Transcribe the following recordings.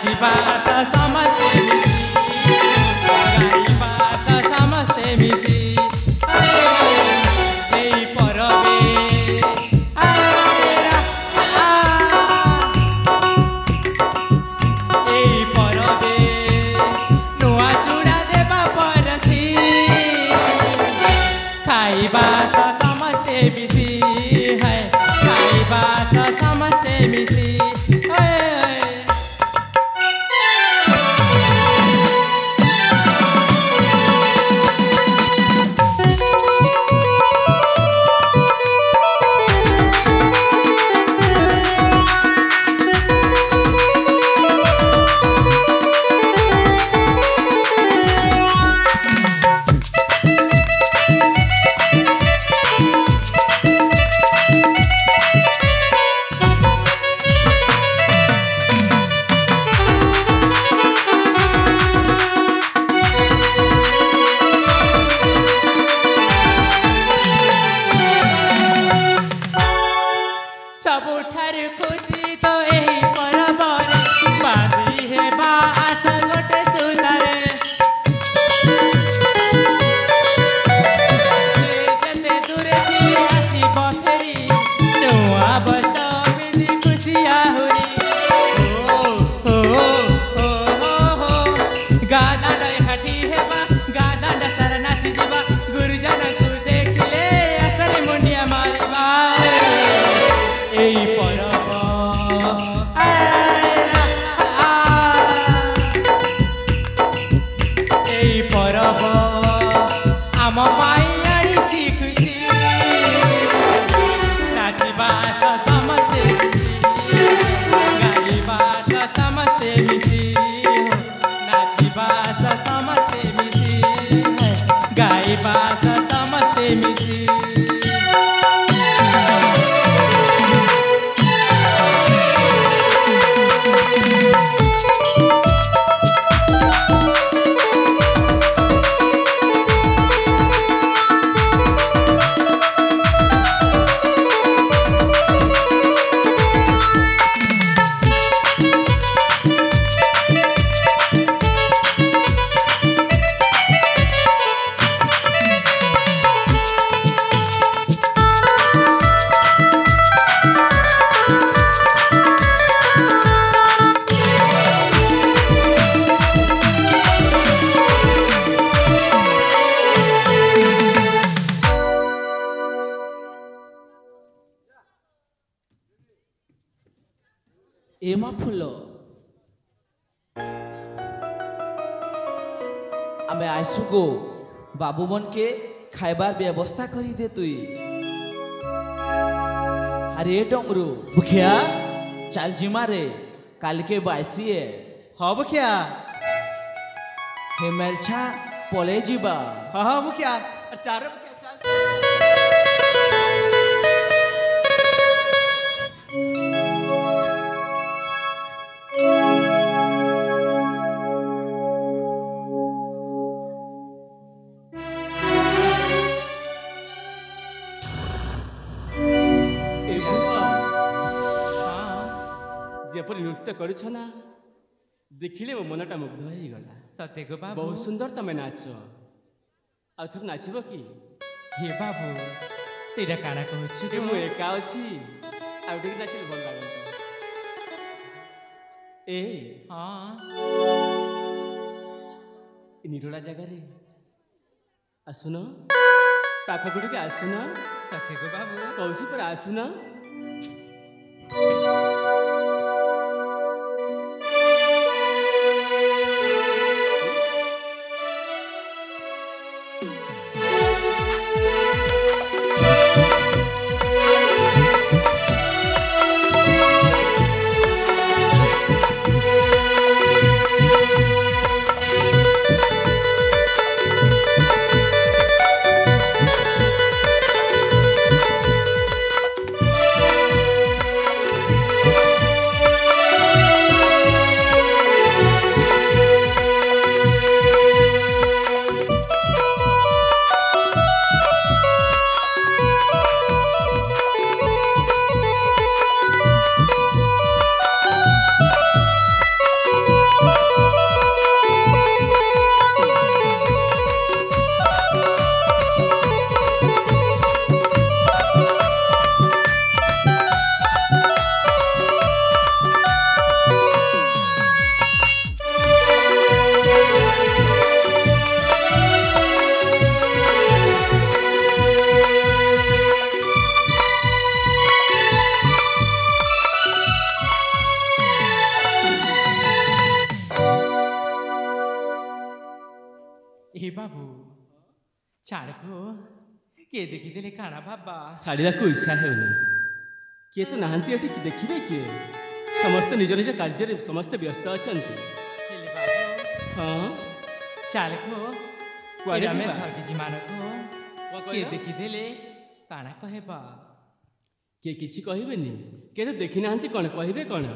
नाचिबा समस्ते मिसी गाइबा समस्ते मिसी एई परबे एई परबे नुआ चूड़ा देबा परसी खाइबा समस्ते मिसी है खाइबा समस्ते मिसी सबुठार खुशी तो यही परबर बाजी है बास गोटे सुतारे जते दूरे थे आसीब फेरी नुआ बस पिंधि खुशी आहुरी हो हो हो गादा हाटी हेबा गादा सारा नाची जीवा गुरुजन को देखले असर मुंडिया मारिबा एई परब एई परब आम पाई आनिछि खुशी नाचिबा समस्ते मिसी गाइबा समस्ते मिसी नाचिबा समस्ते मिसी गाइबा समस्ते मिसी एमा फुल आमे आइसु गो बाबू मन के खाइबार व्यवस्था करी दे तुई अरे डमरू मुखिया चल जिमा रे काल के बाइसी है हाँ मुखिया हेमेलछा पले जीबा हाँ मुखिया चार मुखिया चल जेपरी नृत्य करुछ ना देखिले मो मनटा मुग्ध हो गला सत्य गो बाबू बहुत सुंदर तमे नाच आ थर नाचिबो की हे बाबू तेरा काना कहछु ए मो एका अछि आ उठी नाचिल भल लागल ए हां निरोड़ा जगह रे आसुन पाख गुडी के आसुन सत्य गो बाबू कौसी पर आसुन ଏ ବାବୁ ଛାଡ଼କୁ କିଏ ଦେଖିଦେଲେ କାଣା ଭାବା ଛାଡ଼ିବାକୁ ଇଚ୍ଛା ହେଉନି। କିଏ ତ ନାହାନ୍ତି ଏଠି, ଦେଖିବେ କିଏ? ସମସ୍ତେ ନିଜ ନିଜ କାର୍ଯ୍ୟରେ ସମସ୍ତେ ବ୍ୟସ୍ତ ଅଛନ୍ତି। ହେଲେ ବାବୁ ହଁ ଚାଲକୁ କୁଆଡ଼େ ଆମେ ଯିବା? ଧରିକି ମାନଙ୍କୁ କ'ଣ କିଏ କହିଲ? ଦେଖିଦେଲେ କାଣା କହିବା? କିଏ କିଛି କହିବେନି? କିଏ ତ ଦେଖିନାହାନ୍ତି, କ'ଣ କହିବେ କ'ଣ?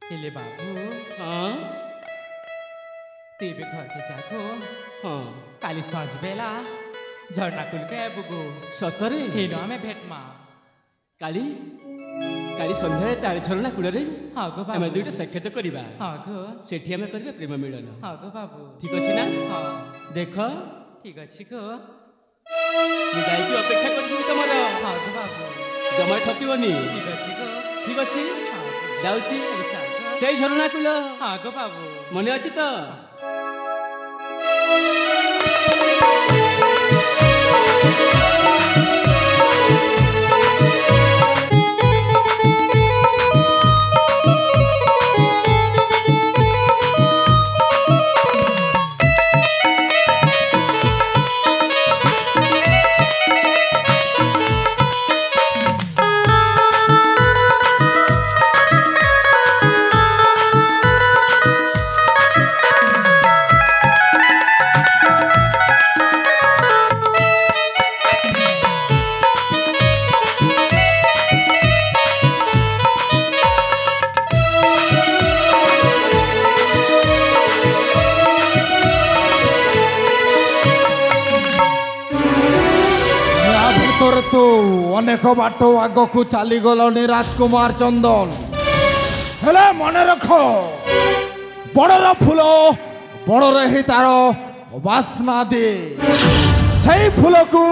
ହେଲେ ବାବୁ ହଁ ତୁ ଏବେ ଘରକେ ଯାକୁ ହଁ କାଲି ସଞ୍ଜ ବେଲା ଝରଣା କୁଲକେ ଆଇବୁଗୁ ସତରେ ହେନ ଆମେ ଭେଟମା। କାଲି କାଲି ସନ୍ଧ୍ୟାରେ ତାର ଝରଣା କୂଳରେ ହଁ ଗো ଆମେ ବାବୁ ଦୁଇଟା ସାକ୍ଷାତ କରିବା। ହଁ ଗো ସେଠି ଆମେ କରିବା ପ୍ରେମ ମିଳନ। ହଁ ଗো ବାବୁ ଠିକ ଅଛି ନା? ହଁ ଦେଖ ଠିକ ଅଛି ଗো। ମୁଁ ଯାଇକି ଅପେକ୍ଷା କରିଥିବି ତମର, ହଁ ଗো ବାବୁ ଜମା ଠକିବନି। ଠିକ ଅଛି ଗো। ଠିକ ଅଛି, ହଁ ଗো। ଯାଉଛି ଏବେ ଚାଲ ଗো। ସେଇ ଝରଣା କୂଳ ହଁ ଗো ବାବୁ ମନେ ଅଛି ତ? ତୁ ଅନେକ ବାଟ ଆଗକୁ ଚାଲିଗଲଣି ରାଜକୁମାର ଚନ୍ଦନ, ହେଲେ ମନେ ରଖ ବଡ଼ର ଫୁଲ ବଡ଼ରେ ହିଁ ତାର ବାସ୍ନା ଦିଏ। ସେଇ ଫୁଲକୁ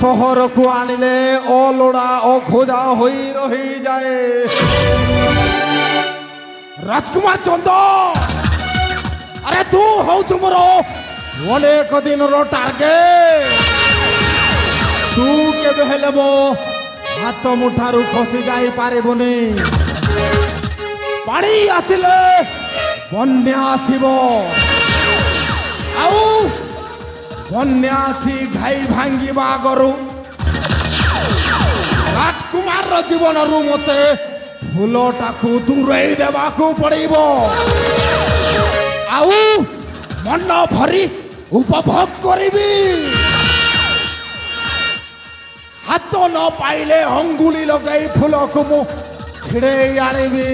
ସହରକୁ ଆଣିଲେ ଅଲୋଡ଼ା ଅଖୋଜା ହୋଇ ରହିଯାଏ। ରାଜକୁମାର ଚନ୍ଦନ, ଆରେ ତୁ ହଉଛୁ ମୋର ଅନେକ ଦିନର ଟାର୍ଗେଟ। ତୁ କେବେ ହେଲେ ମୋ ହାତ ମୁଠାରୁ ଖସି ଯାଇପାରିବୁନି। ପାଣି ଆସିଲେ ବନ୍ୟା ଆସିବ, ଆଉ ବନ୍ୟା ଆସି ଘାଇ ଭାଙ୍ଗିବା ଆଗରୁ ରାଜକୁମାରର ଜୀବନରୁ ମୋତେ ଫୁଲଟାକୁ ଦୂରେଇ ଦେବାକୁ ପଡ଼ିବ, ଆଉ ମନ ଭରି ଉପଭୋଗ କରିବି। ହାତ ନ ପାଇଲେ ଅଙ୍ଗୁଳି ଲଗାଇ ଫୁଲକୁ ମୁଁ ଛିଡ଼େଇ ଆଣିବି।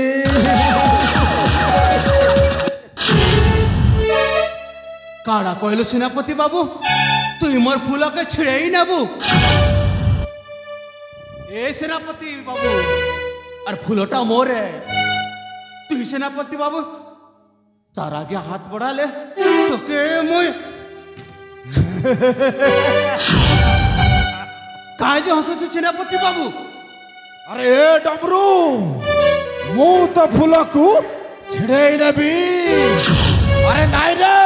काड़ा कहलु सेनापति बाबू तुई मोर फूल के छिड़े नेबू। ए सेनापति बाबू अरे फूलटा मोर है। तुई सेनापति बाबू तार आगे हाथ बढ़ा ले तो के मुई काहे जो हंसुछु सेनापति बाबू? अरे डमरू मु तो फूल को छिड़ेई नेबी। अरे नाई रे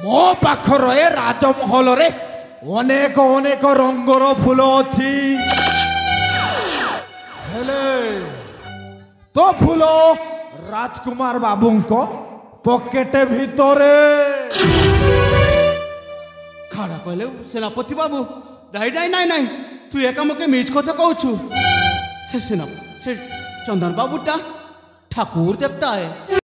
मो पाखर राजमहल रे अनेक अनेक रंगर फूल अच्छी, हेले तो फूल राजकुमार बाबू को पॉकेट भितरे। खाना कहले सेनापति बाबू नाई नाई नाई नाई तू एका मके मीच कथा कहू। से सेना से चंदन बाबूटा ठाकुर देवता है।